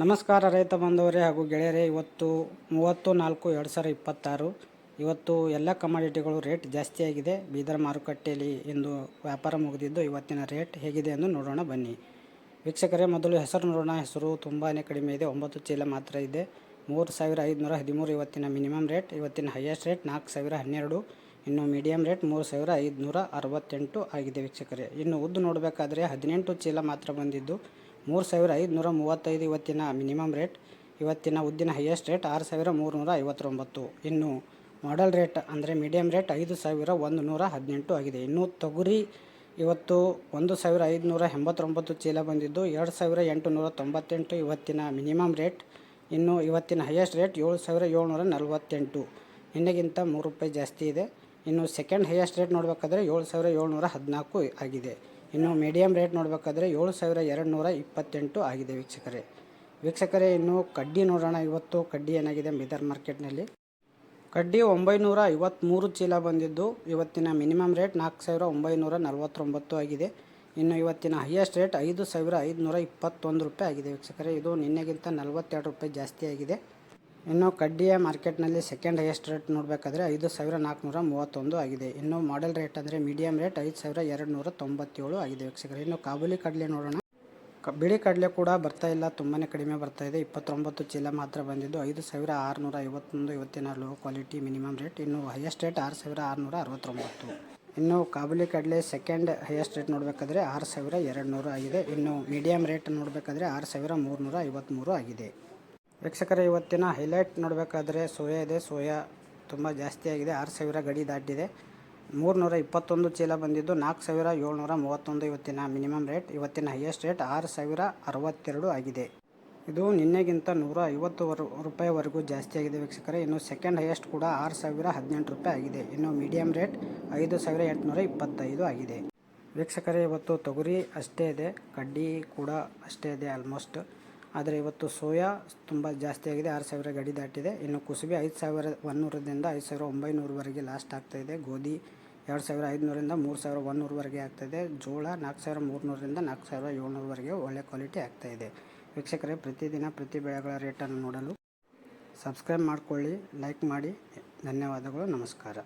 ನಮಸ್ಕಾರ ರೈತ ಬಂಧುವರೇ ಹಾಗೂ ಗೆಳೆಯರೇ. ಇವತ್ತು 30/4/2026 ಇವತ್ತು ಎಲ್ಲ ಕಮಾಡಿಟಿಗಳು ರೇಟ್ ಜಾಸ್ತಿಯಾಗಿದೆ. ಬೀದರ್ ಮಾರುಕಟ್ಟೆಯಲ್ಲಿ ಇಂದು ವ್ಯಾಪಾರ ಮುಗಿದಿದ್ದು ಇವತ್ತಿನ ರೇಟ್ ಹೇಗಿದೆ ಎಂದು ನೋಡೋಣ ಬನ್ನಿ ವೀಕ್ಷಕರೇ. ಮೊದಲು ಹೆಸರು ನೋಡೋಣ. ಹೆಸರು ತುಂಬಾ ಕಡಿಮೆ ಇದೆ, 9 ಚೀಲ ಮಾತ್ರ ಇದೆ. 3513 ಇವತ್ತಿನ ಮಿನಿಮಮ್ ರೇಟ್. ಇವತ್ತಿನ ಹೈಯೆಸ್ಟ್ ರೇಟ್ 4012. ಇನ್ನು ಮೀಡಿಯಮ್ ರೇಟ್ 3568 ಆಗಿದೆ ವೀಕ್ಷಕರೇ. ಇನ್ನು ಉದ್ದು ನೋಡಬೇಕಾದ್ರೆ 18 ಚೀಲ ಮಾತ್ರ ಬಂದಿದ್ದು 3535 ಇವತ್ತಿನ ಮಿನಿಮಮ್ ರೇಟ್. ಇವತ್ತಿನ ಉದ್ದಿನ ಹೈಯೆಸ್ಟ್ ರೇಟ್ 6359. ಇನ್ನು ಮಾಡೆಲ್ ರೇಟ್ ಅಂದರೆ ಮೀಡಿಯಮ್ ರೇಟ್ 5118 ಆಗಿದೆ. ಇನ್ನು ತೊಗರಿ ಇವತ್ತು 1589 ಚೀಲ ಬಂದಿದ್ದು 2898 ಇವತ್ತಿನ ಮಿನಿಮಮ್ ರೇಟ್. ಇನ್ನು ಇವತ್ತಿನ ಹೈಯೆಸ್ಟ್ ರೇಟ್ 7748. ನಿನ್ನೆಗಿಂತ 3 ರೂಪಾಯಿ ಜಾಸ್ತಿ ಇದೆ. ಇನ್ನು ಸೆಕೆಂಡ್ ಹೈಯೆಸ್ಟ್ ರೇಟ್ ನೋಡಬೇಕಾದ್ರೆ 7714 ಆಗಿದೆ. ಇನ್ನು ಮೀಡಿಯಮ್ ರೇಟ್ ನೋಡಬೇಕಾದ್ರೆ 7228 ಆಗಿದೆ ವೀಕ್ಷಕರೇ. ಇನ್ನು ಕಡ್ಡಿ ನೋಡೋಣ. ಇವತ್ತು ಕಡ್ಡಿ ಏನಾಗಿದೆ ಬೀದರ್ ಮಾರ್ಕೆಟ್ನಲ್ಲಿ. ಕಡ್ಡಿ 953 ಚೀಲ ಬಂದಿದ್ದು ಇವತ್ತಿನ ಮಿನಿಮಮ್ ರೇಟ್ 4949 ಆಗಿದೆ. ಇನ್ನು ಇವತ್ತಿನ ಹೈಯೆಸ್ಟ್ ರೇಟ್ 5521 ರೂಪಾಯಿ ಆಗಿದೆ ವೀಕ್ಷಕರೇ. ಇದು ನಿನ್ನೆಗಿಂತ 42 ರೂಪಾಯಿ ಜಾಸ್ತಿ ಆಗಿದೆ. ಇನ್ನು ಕಡ್ಡಿಯ ಮಾರ್ಕೆಟ್ನಲ್ಲಿ ಸೆಕೆಂಡ್ ಹೈಯೆಸ್ಟ್ ರೇಟ್ ನೋಡಬೇಕಾದ್ರೆ 5431 ಆಗಿದೆ. ಇನ್ನು ಮಾಡೆಲ್ ರೇಟ್ ಅಂದರೆ ಮೀಡಿಯಮ್ ರೇಟ್ 5297 ಆಗಿದೆ ವೀಕ್ಷಕರೇ. ಇನ್ನು ಕಾಬೂಲಿ ಕಡಲೆ ನೋಡೋಣ. ಬಿಳಿ ಕಡಲೆ ಕೂಡ ಬರ್ತಾ ಇಲ್ಲ, ತುಂಬಾ ಕಡಿಮೆ ಬರ್ತಾ ಇದೆ. 29 ಚೀಲ ಮಾತ್ರ ಬಂದಿದ್ದು 5651 ಇವತ್ತಿನ ಲೋ ಕ್ವಾಲಿಟಿ ಮಿನಿಮಮ್ ರೇಟ್. ಇನ್ನು ಹೈಯೆಸ್ಟ್ ರೇಟ್ 6669. ಇನ್ನು ಕಾಬೂಲಿ ಕಡಲೆ ಸೆಕೆಂಡ್ ಹೈಯೆಸ್ಟ್ ರೇಟ್ ನೋಡಬೇಕಾದ್ರೆ 6200 ಆಗಿದೆ. ಇನ್ನು ಮೀಡಿಯಮ್ ರೇಟ್ ನೋಡಬೇಕಾದ್ರೆ 6353 ಆಗಿದೆ ವೀಕ್ಷಕರೇ. ಇವತ್ತಿನ ಹೈಲೈಟ್ ನೋಡಬೇಕಾದ್ರೆ ಸೋಯಾ ಇದೆ. ಸೋಯಾ ತುಂಬ ಜಾಸ್ತಿ ಆಗಿದೆ, 6000 ಗಡಿ ದಾಟಿದೆ. 321 ಚೀಲ ಬಂದಿದ್ದು 4731 ಇವತ್ತಿನ ಮಿನಿಮಮ್ ರೇಟ್. ಇವತ್ತಿನ ಹೈಯೆಸ್ಟ್ ರೇಟ್ 6062 ಆಗಿದೆ. ಇದು ನಿನ್ನೆಗಿಂತ 150 ರೂಪಾಯಿವರೆಗೂ ಜಾಸ್ತಿ ಆಗಿದೆ ವೀಕ್ಷಕರೇ. ಇನ್ನು ಸೆಕೆಂಡ್ ಹೈಯೆಸ್ಟ್ ಕೂಡ 6018 ರೂಪಾಯಿ ಆಗಿದೆ. ಇನ್ನು ಮೀಡಿಯಮ್ ರೇಟ್ 5825 ಆಗಿದೆ ವೀಕ್ಷಕರೇ. ಇವತ್ತು ತೊಗರಿ ಅಷ್ಟೇ ಇದೆ, ಕಡ್ಡಿ ಕೂಡ ಅಷ್ಟೇ ಇದೆ ಆಲ್ಮೋಸ್ಟ್. ಆದರೆ ಇವತ್ತು ಸೋಯಾ ತುಂಬ ಜಾಸ್ತಿ ಆಗಿದೆ, 6000 ಗಡಿ ದಾಟಿದೆ. ಇನ್ನು ಕುಸುಬೆ 5100ದಿಂದ 5900ವರೆಗೆ ಲಾಸ್ಟ್ ಆಗ್ತಾಯಿದೆ. ಗೋಧಿ 2500ರಿಂದ 3100ವರೆಗೆ ಆಗ್ತಾಯಿದೆ. ಜೋಳ 4300ರಿಂದ 4700ವರೆಗೆ ಒಳ್ಳೆ ಕ್ವಾಲಿಟಿ ಆಗ್ತಾಯಿದೆ ವೀಕ್ಷಕರೇ. ಪ್ರತಿದಿನ ಪ್ರತಿ ಬೆಳೆಗಳ ರೇಟನ್ನು ನೋಡಲು ಸಬ್ಸ್ಕ್ರೈಬ್ ಮಾಡಿಕೊಳ್ಳಿ, ಲೈಕ್ ಮಾಡಿ. ಧನ್ಯವಾದಗಳು, ನಮಸ್ಕಾರ.